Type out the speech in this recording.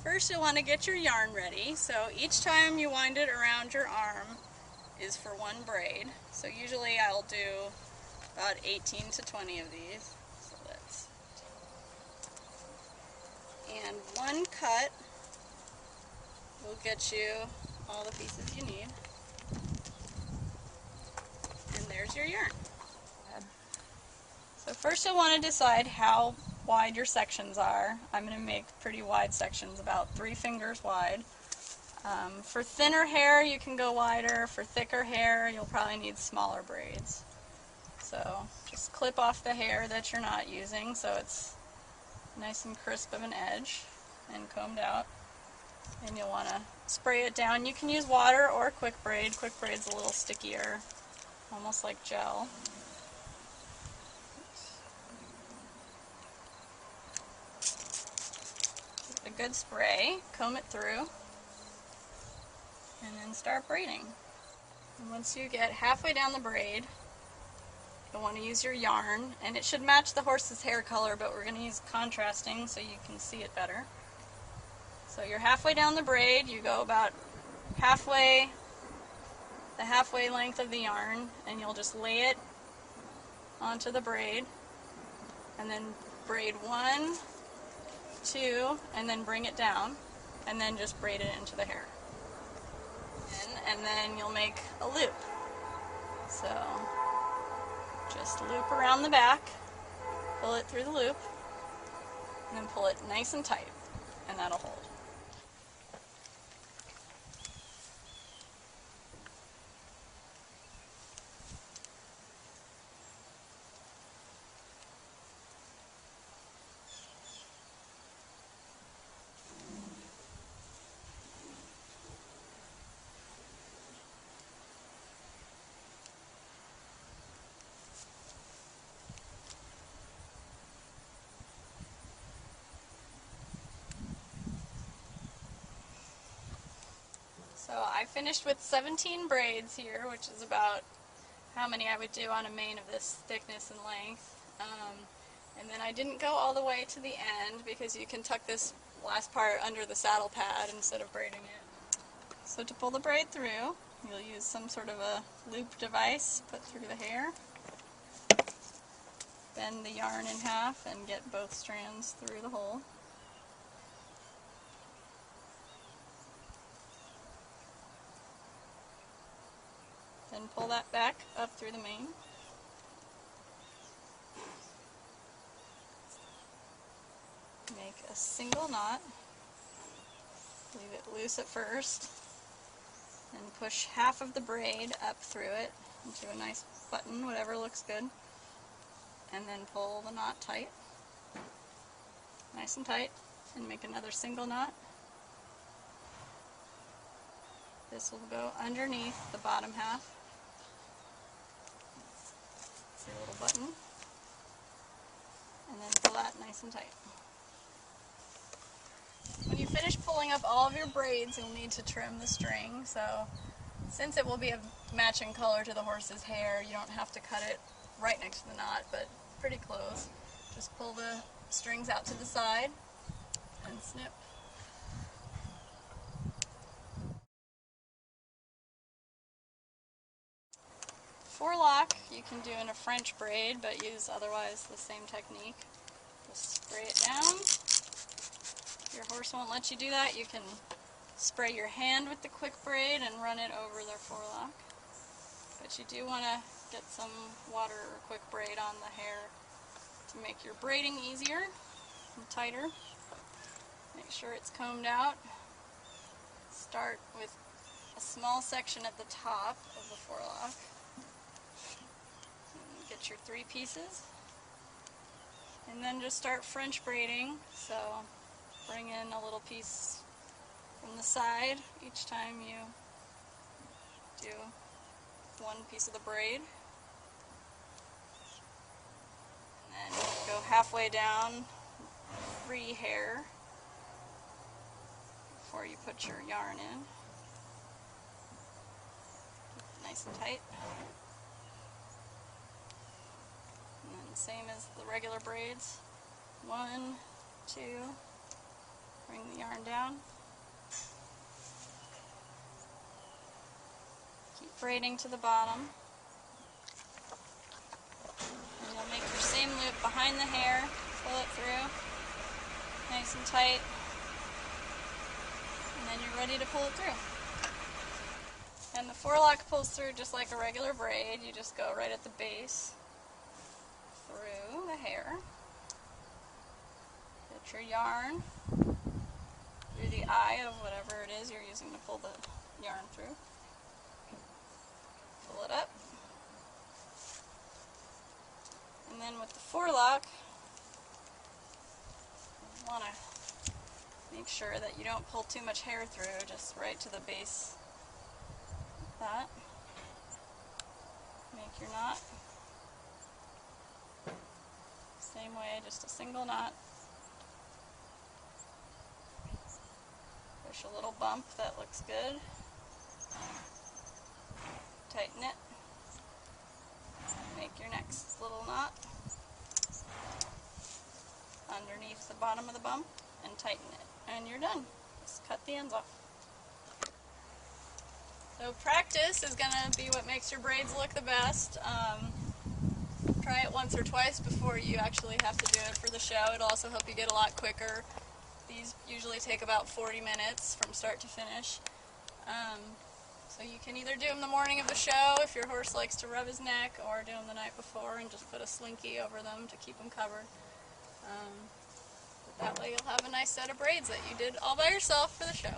First you'll want to get your yarn ready, so each time you wind it around your arm is for one braid. So usually I'll do about 18 to 20 of these. So and one cut will get you all the pieces you need. And there's your yarn. So first you'll want to decide how wide your sections are. I'm going to make pretty wide sections, about 3 fingers wide. For thinner hair you can go wider. For thicker hair you'll probably need smaller braids. So just clip off the hair that you're not using so it's nice and crisp of an edge and combed out. And you'll want to spray it down. You can use water or quick braid. Quick braid's a little stickier, almost like gel. A good spray, comb it through, and then start braiding. And once you get halfway down the braid, you'll want to use your yarn, and it should match the horse's hair color, but we're going to use contrasting so you can see it better. So you're halfway down the braid, you go about halfway, the halfway length of the yarn, and you'll just lay it onto the braid, and then braid 1, 2, and then bring it down, and then just braid it into the hair. And then you'll make a loop. So just loop around the back, pull it through the loop, and then pull it nice and tight, and that'll hold. So I finished with 17 braids here, which is about how many I would do on a mane of this thickness and length. And then I didn't go all the way to the end because you can tuck this last part under the saddle pad instead of braiding it. So to pull the braid through, you'll use some sort of a loop device put through the hair. Bend the yarn in half and get both strands through the hole. Then pull that back up through the mane. Make a single knot. Leave it loose at first. And push half of the braid up through it into a nice button, whatever looks good. And then pull the knot tight. Nice and tight. And make another single knot. This will go underneath the bottom half. See a little button, and then pull that nice and tight. When you finish pulling up all of your braids, you'll need to trim the string. So since it will be a matching color to the horse's hair, you don't have to cut it right next to the knot, but pretty close. Just pull the strings out to the side and snip. Forelock you can do in a French braid, but use otherwise the same technique. Just spray it down. If your horse won't let you do that, you can spray your hand with the quick braid and run it over their forelock. But you do want to get some water or quick braid on the hair to make your braiding easier and tighter. Make sure it's combed out. Start with a small section at the top of the forelock. Get your 3 pieces, and then just start French braiding. So bring in a little piece from the side each time you do one piece of the braid, and then go halfway down, free hair before you put your yarn in. Keep it nice and tight. Same as the regular braids. 1, 2, Bring the yarn down. Keep braiding to the bottom. And you'll make your same loop behind the hair, pull it through, nice and tight, and then you're ready to pull it through. And the forelock pulls through just like a regular braid. You just go right at the base, through the hair, get your yarn through the eye of whatever it is you're using to pull the yarn through. Pull it up. And then with the forelock, you want to make sure that you don't pull too much hair through, just right to the base like that. Make your knot. Same way, just a single knot. Push a little bump, that looks good. Tighten it. Make your next little knot underneath the bottom of the bump and tighten it. And you're done. Just cut the ends off. So practice is going to be what makes your braids look the best. Try it once or twice before you actually have to do it for the show. It'll also help you get a lot quicker. These usually take about 40 minutes from start to finish. So you can either do them the morning of the show if your horse likes to rub his neck, or do them the night before and just put a slinky over them to keep them covered. But that way you'll have a nice set of braids that you did all by yourself for the show.